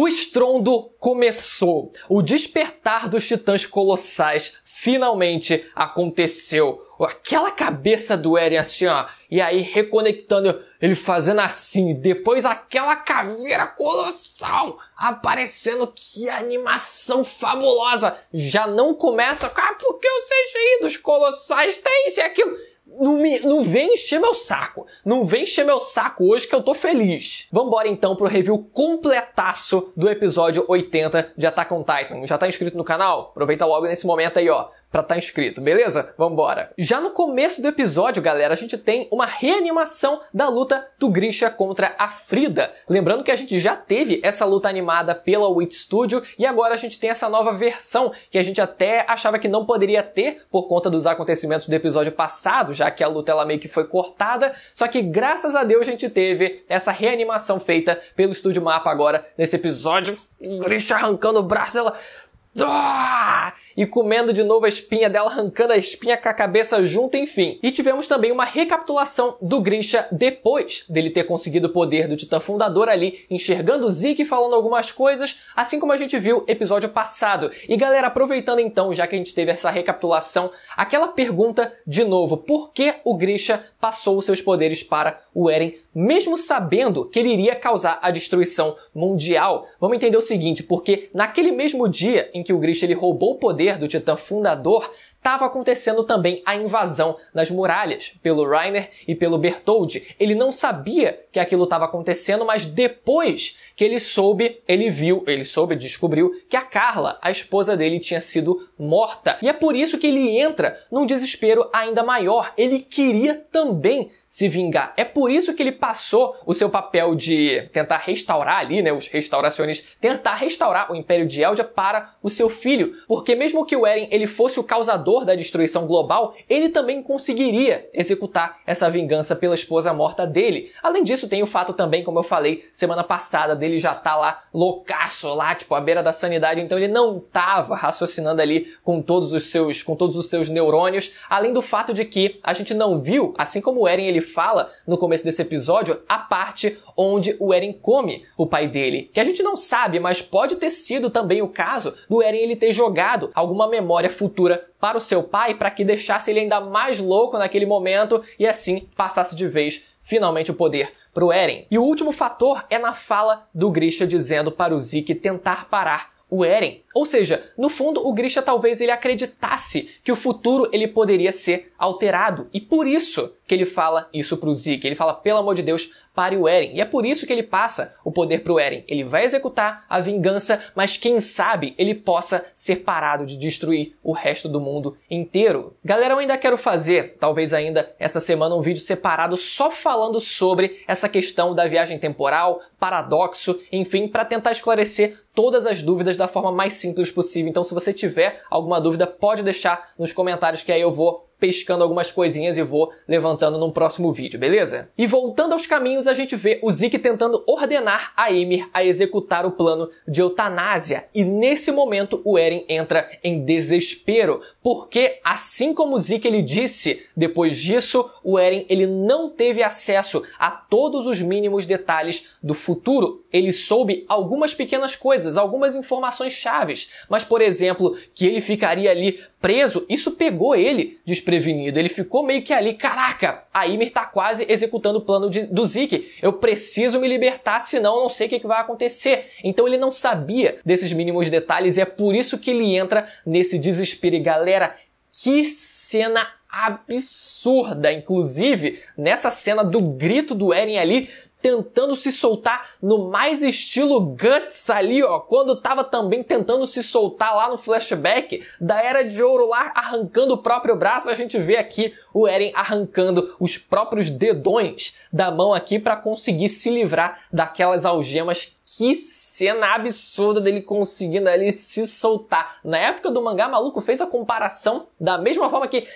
O estrondo começou. O despertar dos titãs colossais finalmente aconteceu. Aquela cabeça do Eren assim, ó, e aí reconectando, ele fazendo assim, depois aquela caveira colossal aparecendo, que animação fabulosa. Já não começa, porque o CGI dos colossais tem isso e aquilo. Não vem encher meu saco. Não vem encher meu saco hoje que eu tô feliz. Vambora então pro review completaço do episódio 80 de Attack on Titan. Já tá inscrito no canal? Aproveita logo nesse momento aí, ó, pra tá inscrito, beleza? Vambora! Já no começo do episódio, galera, a gente tem uma reanimação da luta do Grisha contra a Frida. Lembrando que a gente já teve essa luta animada pela Wit Studio e agora a gente tem essa nova versão que a gente até achava que não poderia ter por conta dos acontecimentos do episódio passado, já que a luta ela meio que foi cortada, só que graças a Deus a gente teve essa reanimação feita pelo Estúdio Mapa agora nesse episódio. Grisha arrancando o braço, ela... e comendo de novo a espinha dela, arrancando a espinha com a cabeça junto, enfim. E tivemos também uma recapitulação do Grisha depois dele ter conseguido o poder do Titã Fundador ali, enxergando o Zeke falando algumas coisas, assim como a gente viu episódio passado. E galera, aproveitando então, já que a gente teve essa recapitulação, aquela pergunta de novo, por que o Grisha passou os seus poderes para o Eren, mesmo sabendo que ele iria causar a destruição mundial? Vamos entender o seguinte, porque naquele mesmo dia em que o Grisha ele roubou o poder do Titã Fundador, estava acontecendo também a invasão nas muralhas pelo Reiner e pelo Bertholdt. Ele não sabia que aquilo estava acontecendo, mas depois que ele descobriu que a Carla, a esposa dele, tinha sido morta. E é por isso que ele entra num desespero ainda maior. Ele queria também se vingar. É por isso que ele passou o seu papel de tentar restaurar ali, né, os restauracionistas, tentar restaurar o Império de Eldia para o seu filho. Porque mesmo que o Eren ele fosse o causador da destruição global, ele também conseguiria executar essa vingança pela esposa morta dele. Além disso, tem o fato também, como eu falei semana passada, dele já tá lá loucaço, lá, tipo, à beira da sanidade, então ele não tava raciocinando ali com todos os seus neurônios, além do fato de que a gente não viu, assim como o Eren ele fala no começo desse episódio, a parte onde o Eren come o pai dele, que a gente não sabe, mas pode ter sido também o caso do Eren ele ter jogado alguma memória futura para o seu pai, para que deixasse ele ainda mais louco naquele momento e assim passasse de vez finalmente o poder para o Eren. E o último fator é na fala do Grisha dizendo para o Zeke tentar parar o Eren. Ou seja, no fundo o Grisha talvez ele acreditasse que o futuro ele poderia ser alterado. E por isso que ele fala isso pro Zeke. Ele fala, pelo amor de Deus, pare o Eren. E é por isso que ele passa o poder pro Eren. Ele vai executar a vingança, mas quem sabe ele possa ser parado de destruir o resto do mundo inteiro. Galera, eu ainda quero fazer, talvez ainda essa semana, um vídeo separado só falando sobre essa questão da viagem temporal, paradoxo, enfim, para tentar esclarecer todas as dúvidas da forma mais simples possível. Então, se você tiver alguma dúvida, pode deixar nos comentários que aí eu vou pescando algumas coisinhas e vou levantando num próximo vídeo, beleza? E voltando aos caminhos, a gente vê o Zeke tentando ordenar a Ymir a executar o plano de eutanásia. E nesse momento o Eren entra em desespero, porque assim como o Zeke ele disse, depois disso o Eren ele não teve acesso a todos os mínimos detalhes do futuro. Ele soube algumas pequenas coisas, algumas informações chaves, mas por exemplo, que ele ficaria ali preso, isso pegou ele desprevenido. Ele ficou meio que ali, caraca, a Ymir tá quase executando o plano do Zeke. Eu preciso me libertar, senão eu não sei o que vai acontecer. Então ele não sabia desses mínimos detalhes e é por isso que ele entra nesse desespero. E galera, que cena absurda! Inclusive, nessa cena do grito do Eren ali, tentando se soltar no mais estilo Guts ali, ó, quando tava também tentando se soltar lá no flashback da Era de Ouro lá, arrancando o próprio braço, a gente vê aqui o Eren arrancando os próprios dedões da mão aqui para conseguir se livrar daquelas algemas. Que cena absurda dele conseguindo ali se soltar. Na época do mangá, maluco fez a comparação da mesma forma que...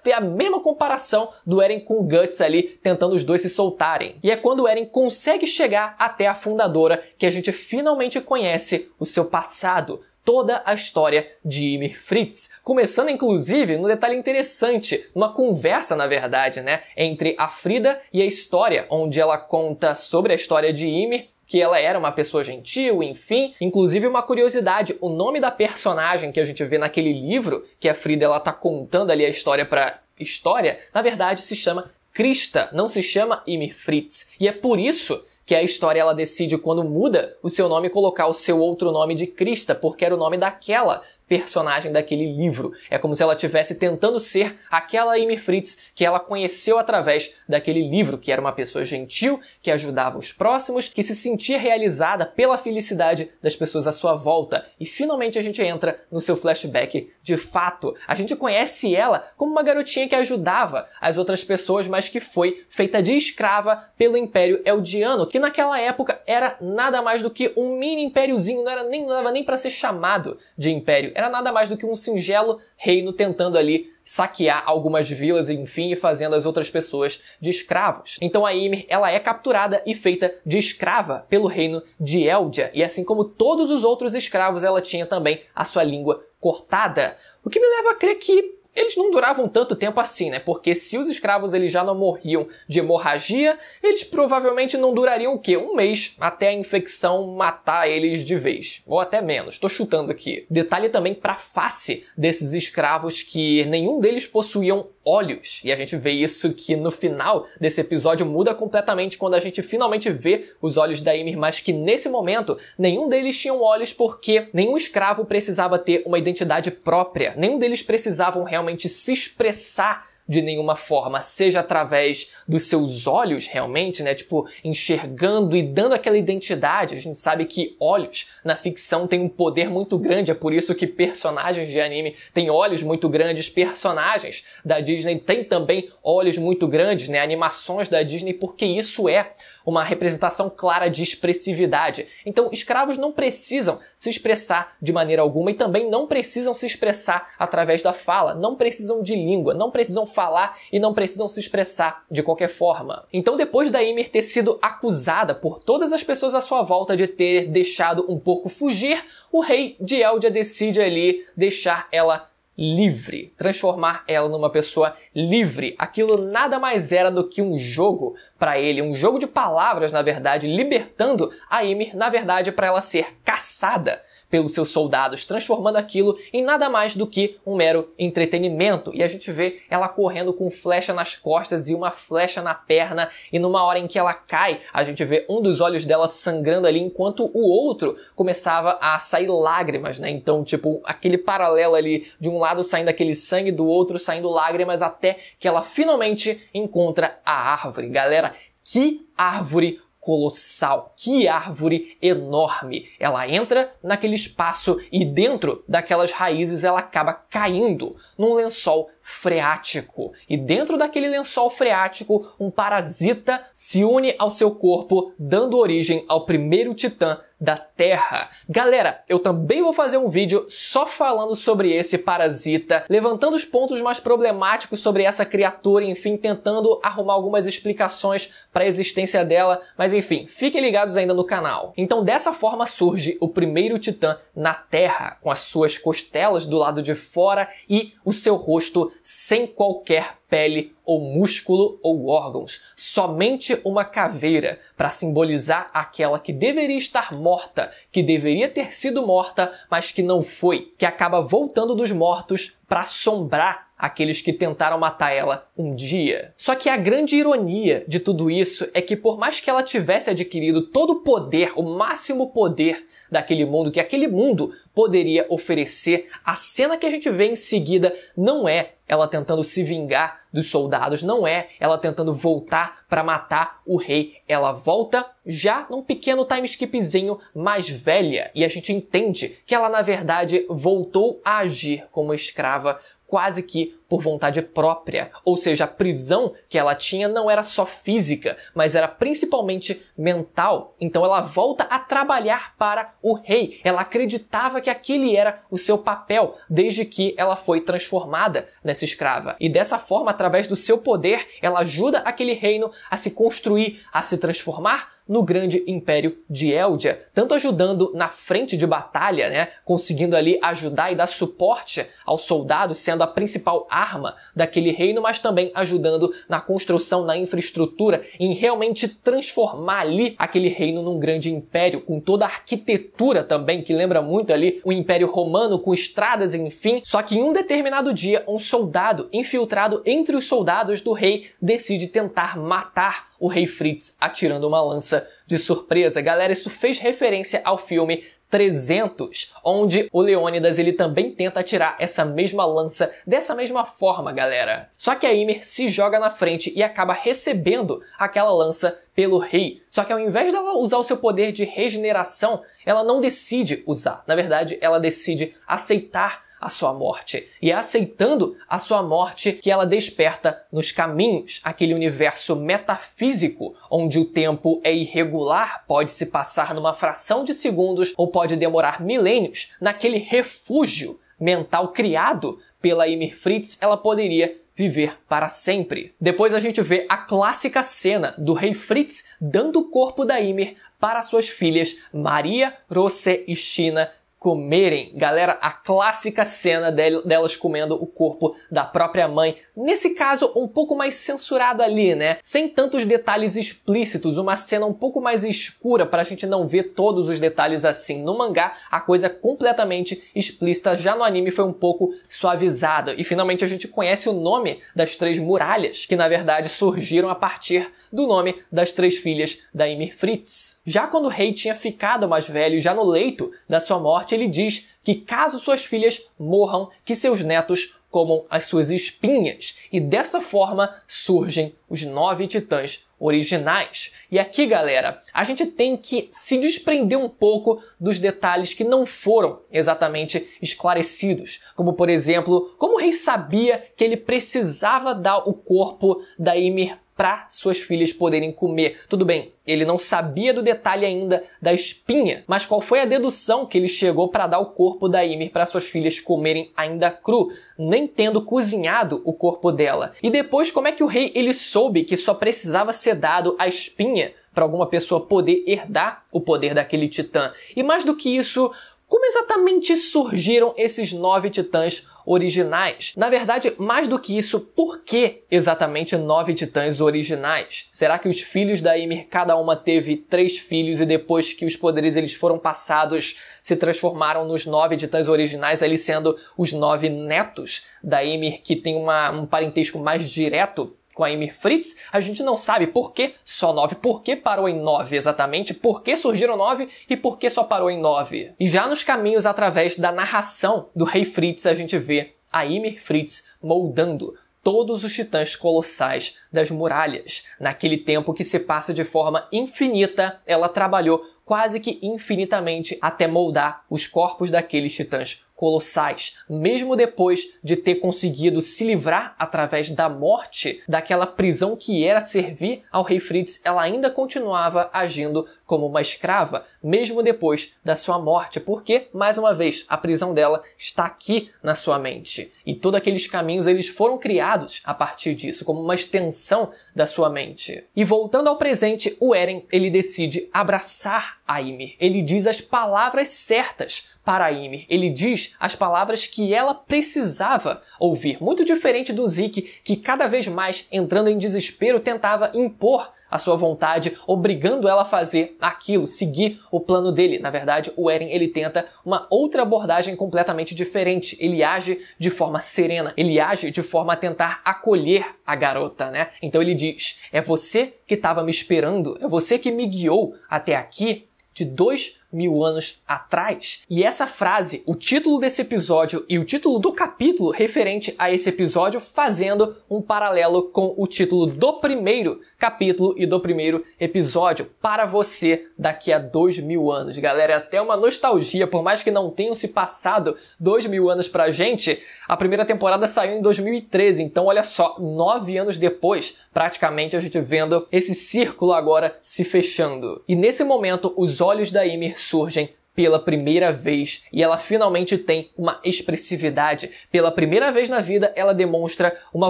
Foi a mesma comparação do Eren com o Guts ali, tentando os dois se soltarem. E é quando o Eren consegue chegar até a Fundadora que a gente finalmente conhece o seu passado. Toda a história de Ymir Fritz, começando inclusive num detalhe interessante, numa conversa na verdade, né, entre a Frida e a História, onde ela conta sobre a história de Ymir, que ela era uma pessoa gentil, enfim. Inclusive, uma curiosidade, o nome da personagem que a gente vê naquele livro, que a Frida ela tá contando ali a história pra história, na verdade se chama Krista, não se chama Ymir Fritz. E é por isso que a história ela decide, quando muda o seu nome, colocar o seu outro nome de Krista, porque era o nome daquela personagem daquele livro. É como se ela estivesse tentando ser aquela Ymir Fritz que ela conheceu através daquele livro, que era uma pessoa gentil, que ajudava os próximos, que se sentia realizada pela felicidade das pessoas à sua volta. E finalmente a gente entra no seu flashback de fato. A gente conhece ela como uma garotinha que ajudava as outras pessoas, mas que foi feita de escrava pelo Império Eldiano, que naquela época era nada mais do que um mini impériozinho, não dava nem para ser chamado de império. Era nada mais do que um singelo reino tentando ali saquear algumas vilas, enfim, e fazendo as outras pessoas de escravos. Então a Ymir, ela é capturada e feita de escrava pelo reino de Eldia. E assim como todos os outros escravos, ela tinha também a sua língua cortada. O que me leva a crer que eles não duravam tanto tempo assim, né? Porque se os escravos eles já não morriam de hemorragia, eles provavelmente não durariam o quê? Um mês até a infecção matar eles de vez. Ou até menos, tô chutando aqui. Detalhe também pra face desses escravos que nenhum deles possuíam olhos. E a gente vê isso que no final desse episódio muda completamente quando a gente finalmente vê os olhos da Ymir, mas que nesse momento nenhum deles tinham olhos porque nenhum escravo precisava ter uma identidade própria. Nenhum deles precisavam realmente se expressar de nenhuma forma, seja através dos seus olhos realmente, né, tipo, enxergando e dando aquela identidade. A gente sabe que olhos na ficção têm um poder muito grande, é por isso que personagens de anime têm olhos muito grandes, personagens da Disney têm também olhos muito grandes, né, animações da Disney, porque isso é uma representação clara de expressividade. Então, escravos não precisam se expressar de maneira alguma e também não precisam se expressar através da fala, não precisam de língua, não precisam falar e não precisam se expressar de qualquer forma. Então, depois da Ymir ter sido acusada por todas as pessoas à sua volta de ter deixado um porco fugir, o rei de Eldia decide ali deixar ela livre, transformar ela numa pessoa livre. Aquilo nada mais era do que um jogo para ele, um jogo de palavras, na verdade, libertando a Ymir, na verdade, para ela ser caçada pelos seus soldados, transformando aquilo em nada mais do que um mero entretenimento. E a gente vê ela correndo com flecha nas costas e uma flecha na perna, e numa hora em que ela cai, a gente vê um dos olhos dela sangrando ali, enquanto o outro começava a sair lágrimas, né? Então, tipo, aquele paralelo ali, de um lado saindo aquele sangue, do outro saindo lágrimas, até que ela finalmente encontra a árvore. Galera, que árvore colossal, que árvore enorme. Ela entra naquele espaço e dentro daquelas raízes ela acaba caindo num lençol freático. E dentro daquele lençol freático, um parasita se une ao seu corpo, dando origem ao primeiro titã da Terra. Galera, eu também vou fazer um vídeo só falando sobre esse parasita, levantando os pontos mais problemáticos sobre essa criatura, enfim, tentando arrumar algumas explicações para a existência dela, mas enfim, fiquem ligados ainda no canal. Então, dessa forma surge o primeiro titã na Terra, com as suas costelas do lado de fora e o seu rosto sem qualquer pele ou músculo ou órgãos, somente uma caveira para simbolizar aquela que deveria estar morta, que deveria ter sido morta, mas que não foi, que acaba voltando dos mortos para assombrar aqueles que tentaram matar ela um dia. Só que a grande ironia de tudo isso é que por mais que ela tivesse adquirido todo o poder, o máximo poder daquele mundo, que aquele mundo poderia oferecer, a cena que a gente vê em seguida não é ela tentando se vingar dos soldados, não é ela tentando voltar para matar o rei. Ela volta já num pequeno time skipzinho mais velha, e a gente entende que ela na verdade voltou a agir como escrava quase que por vontade própria. Ou seja, a prisão que ela tinha não era só física, mas era principalmente mental. Então ela volta a trabalhar para o rei. Ela acreditava que aquele era o seu papel, desde que ela foi transformada nessa escrava. E dessa forma, através do seu poder, ela ajuda aquele reino a se construir, a se transformar no grande império de Eldia, tanto ajudando na frente de batalha, né, conseguindo ali ajudar e dar suporte aos soldados, sendo a principal arma daquele reino, mas também ajudando na construção, na infraestrutura, em realmente transformar ali aquele reino num grande império, com toda a arquitetura também, que lembra muito ali o Império Romano, com estradas, enfim. Só que em um determinado dia, um soldado infiltrado entre os soldados do rei decide tentar matar o rei Fritz atirando uma lança de surpresa. Galera, isso fez referência ao filme 300, onde o Leônidas ele também tenta atirar essa mesma lança dessa mesma forma, galera. Só que a Ymir se joga na frente e acaba recebendo aquela lança pelo rei. Só que ao invés dela usar o seu poder de regeneração, ela não decide usar. Na verdade, ela decide aceitar a sua morte. E é aceitando a sua morte que ela desperta nos caminhos, aquele universo metafísico, onde o tempo é irregular, pode se passar numa fração de segundos ou pode demorar milênios. Naquele refúgio mental criado pela Ymir Fritz, ela poderia viver para sempre. Depois a gente vê a clássica cena do rei Fritz dando o corpo da Ymir para suas filhas Maria, Rose e China comerem. Galera, a clássica cena delas comendo o corpo da própria mãe. Nesse caso, um pouco mais censurado ali, né? Sem tantos detalhes explícitos, uma cena um pouco mais escura pra gente não ver todos os detalhes assim. No mangá, a coisa é completamente explícita. Já no anime foi um pouco suavizada. E finalmente a gente conhece o nome das 3 muralhas, que na verdade surgiram a partir do nome das 3 filhas da Ymir Fritz. Já quando o rei tinha ficado mais velho, já no leito da sua morte, ele diz que caso suas filhas morram, que seus netos comam as suas espinhas. E dessa forma surgem os 9 titãs originais. E aqui, galera, a gente tem que se desprender um pouco dos detalhes que não foram exatamente esclarecidos. Como, por exemplo, como o rei sabia que ele precisava dar o corpo da Ymir para suas filhas poderem comer. Tudo bem, ele não sabia do detalhe ainda da espinha, mas qual foi a dedução que ele chegou para dar o corpo da Ymir para suas filhas comerem ainda cru, nem tendo cozinhado o corpo dela? E depois, como é que o rei ele soube que só precisava ser dado a espinha para alguma pessoa poder herdar o poder daquele titã? E mais do que isso, como exatamente surgiram esses 9 titãs originais? Na verdade, mais do que isso, por que exatamente 9 titãs originais? Será que os filhos da Ymir, cada uma teve 3 filhos e depois que os poderes eles foram passados, se transformaram nos 9 titãs originais, ali sendo os 9 netos da Ymir, que tem um parentesco mais direto com a Ymir Fritz? A gente não sabe por que só 9, por que parou em 9 exatamente, por que surgiram 9 e por que só parou em 9. E já nos caminhos através da narração do rei Fritz, a gente vê a Ymir Fritz moldando todos os titãs colossais das muralhas. Naquele tempo que se passa de forma infinita, ela trabalhou quase que infinitamente até moldar os corpos daqueles titãs colossais, mesmo depois de ter conseguido se livrar através da morte daquela prisão que era servir ao rei Fritz, ela ainda continuava agindo como uma escrava, mesmo depois da sua morte, porque, mais uma vez, a prisão dela está aqui na sua mente. E todos aqueles caminhos eles foram criados a partir disso, como uma extensão da sua mente. E voltando ao presente, o Eren ele decide abraçar a Ymir. Ele diz as palavras certas para a Ymir. Ele diz as palavras que ela precisava ouvir. Muito diferente do Zeke, que cada vez mais, entrando em desespero, tentava impor a sua vontade, obrigando ela a fazer aquilo, seguir o plano dele. Na verdade, o Eren ele tenta uma outra abordagem completamente diferente. Ele age de forma serena, ele age de forma a tentar acolher a garota, né? Então ele diz, é você que estava me esperando, é você que me guiou até aqui de 2000 anos atrás. E essa frase, o título desse episódio e o título do capítulo referente a esse episódio, fazendo um paralelo com o título do primeiro capítulo e do primeiro episódio, para você daqui a 2000 anos. Galera, é até uma nostalgia, por mais que não tenham se passado 2000 anos pra gente, a primeira temporada saiu em 2013, então olha só, 9 anos depois, praticamente a gente vendo esse círculo agora se fechando. E nesse momento, os olhos da Ymir surgem pela primeira vez e ela finalmente tem uma expressividade. Pela primeira vez na vida, ela demonstra uma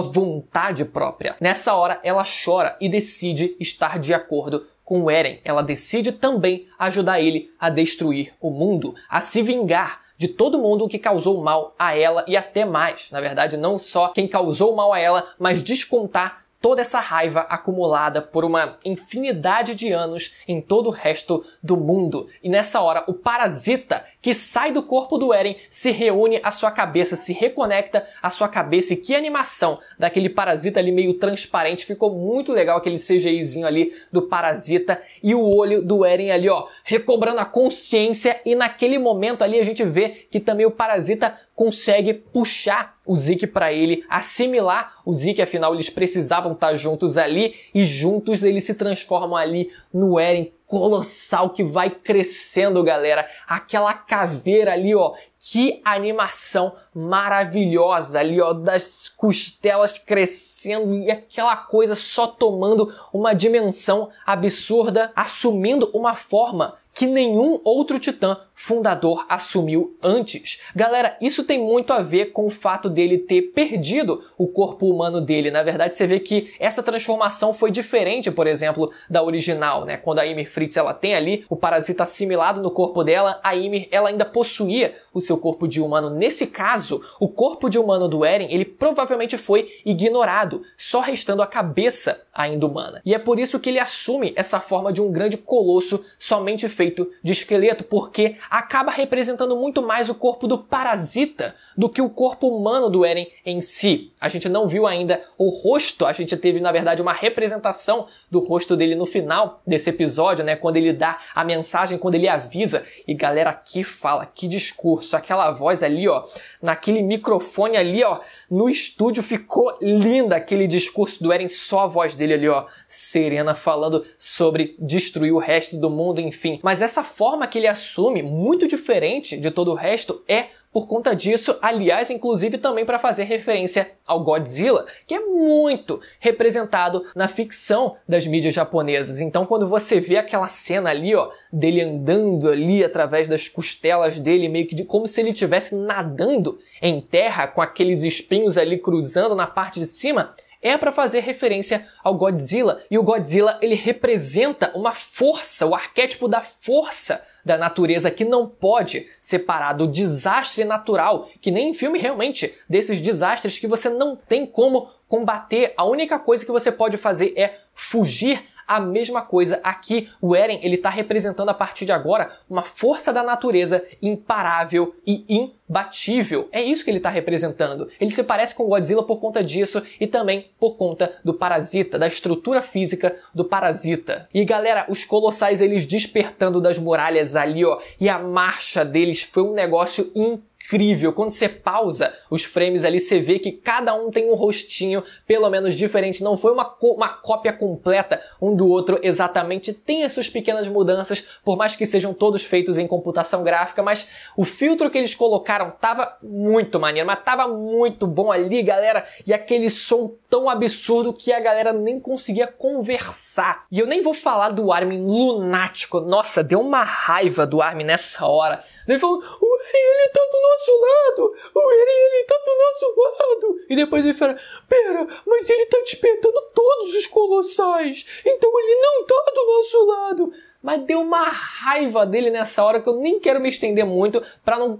vontade própria. Nessa hora, ela chora e decide estar de acordo com com o Eren, ela decide também ajudar ele a destruir o mundo, a se vingar de todo mundo que causou mal a ela e até mais. Na verdade, não só quem causou mal a ela, mas descontar toda essa raiva acumulada por uma infinidade de anos em todo o resto do mundo. E nessa hora, o parasita que sai do corpo do Eren se reúne à sua cabeça, se reconecta à sua cabeça. E que animação daquele parasita ali meio transparente. Ficou muito legal aquele CGIzinho ali do parasita e o olho do Eren ali, ó, recobrando a consciência. E naquele momento ali a gente vê que também o parasita consegue puxar o Zeke para ele, assimilar o Zeke, afinal eles precisavam estar juntos ali e juntos eles se transformam ali no Eren colossal que vai crescendo, galera. Aquela caveira ali, ó, que animação maravilhosa ali, ó, das costelas crescendo e aquela coisa só tomando uma dimensão absurda, assumindo uma forma que nenhum outro titã fundador assumiu antes. Galera, isso tem muito a ver com o fato dele ter perdido o corpo humano dele. Na verdade, você vê que essa transformação foi diferente, por exemplo, da original, né? Quando a Ymir Fritz, ela tem ali o parasita assimilado no corpo dela, a Ymir, ela ainda possuía o seu corpo de humano. Nesse caso, o corpo de humano do Eren, ele provavelmente foi ignorado, só restando a cabeça ainda humana. E é por isso que ele assume essa forma de um grande colosso somente feito de esqueleto, porque acaba representando muito mais o corpo do parasita do que o corpo humano do Eren em si. A gente não viu ainda o rosto, a gente teve, na verdade, uma representação do rosto dele no final desse episódio, né? Quando ele dá a mensagem, quando ele avisa. E galera, que fala, que discurso, aquela voz ali, ó, naquele microfone ali, ó, no estúdio ficou linda aquele discurso do Eren, só a voz dele ali, ó, serena, falando sobre destruir o resto do mundo, enfim. Mas essa forma que ele assume, muito diferente de todo o resto, é por conta disso, aliás, inclusive também para fazer referência ao Godzilla, que é muito representado na ficção das mídias japonesas. Então, quando você vê aquela cena ali, ó, dele andando ali através das costelas dele, meio que como se ele estivesse nadando em terra, com aqueles espinhos ali cruzando na parte de cima, é para fazer referência ao Godzilla. E o Godzilla, ele representa uma força, o arquétipo da força da natureza que não pode separar do desastre natural, que nem em filme realmente, desses desastres que você não tem como combater. A única coisa que você pode fazer é fugir. A mesma coisa aqui, o Eren, ele tá representando a partir de agora uma força da natureza imparável e imbatível. É isso que ele tá representando. Ele se parece com o Godzilla por conta disso e também por conta do parasita, da estrutura física do parasita. E galera, os colossais, eles despertando das muralhas ali, ó, e a marcha deles foi um negócio incrível. Quando você pausa os frames ali, você vê que cada um tem um rostinho pelo menos diferente. Não foi uma cópia completa um do outro exatamente. Tem as suas pequenas mudanças, por mais que sejam todos feitos em computação gráfica, mas o filtro que eles colocaram tava muito maneiro, mas tava muito bom ali, galera. E aquele som tão absurdo que a galera nem conseguia conversar. E eu nem vou falar do Armin lunático. Nossa, deu uma raiva do Armin nessa hora. Ele falou, o Eren, ele tá do nosso lado. O Eren, ele tá do nosso lado. E depois ele fala, pera, mas ele tá despertando todos os colossais. Então ele não tá do nosso lado. Mas deu uma raiva dele nessa hora que eu nem quero me estender muito pra não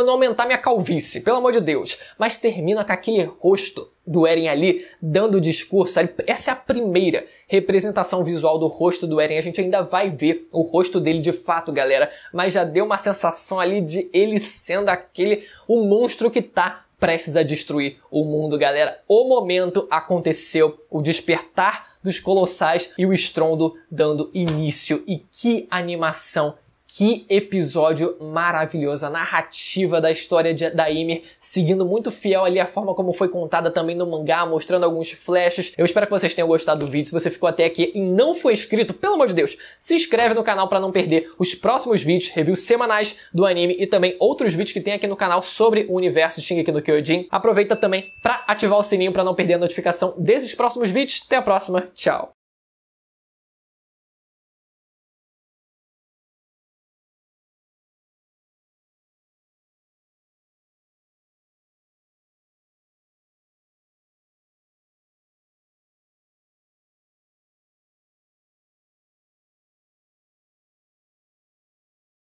aumentar minha calvície, pelo amor de Deus. Mas termina com aquele rosto do Eren ali, dando o discurso. Essa é a primeira representação visual do rosto do Eren. A gente ainda vai ver o rosto dele de fato, galera. Mas já deu uma sensação ali de ele sendo o monstro que tá prestes a destruir o mundo, galera. O momento aconteceu, o despertar dos colossais e o estrondo dando início. E que animação, que episódio maravilhoso. A narrativa da história da Ymir, seguindo muito fiel ali a forma como foi contada também no mangá, mostrando alguns flashes. Eu espero que vocês tenham gostado do vídeo. Se você ficou até aqui e não foi inscrito, pelo amor de Deus, se inscreve no canal para não perder os próximos vídeos, reviews semanais do anime e também outros vídeos que tem aqui no canal sobre o universo de Shingeki no Kyojin. Aproveita também para ativar o sininho para não perder a notificação desses próximos vídeos. Até a próxima. Tchau.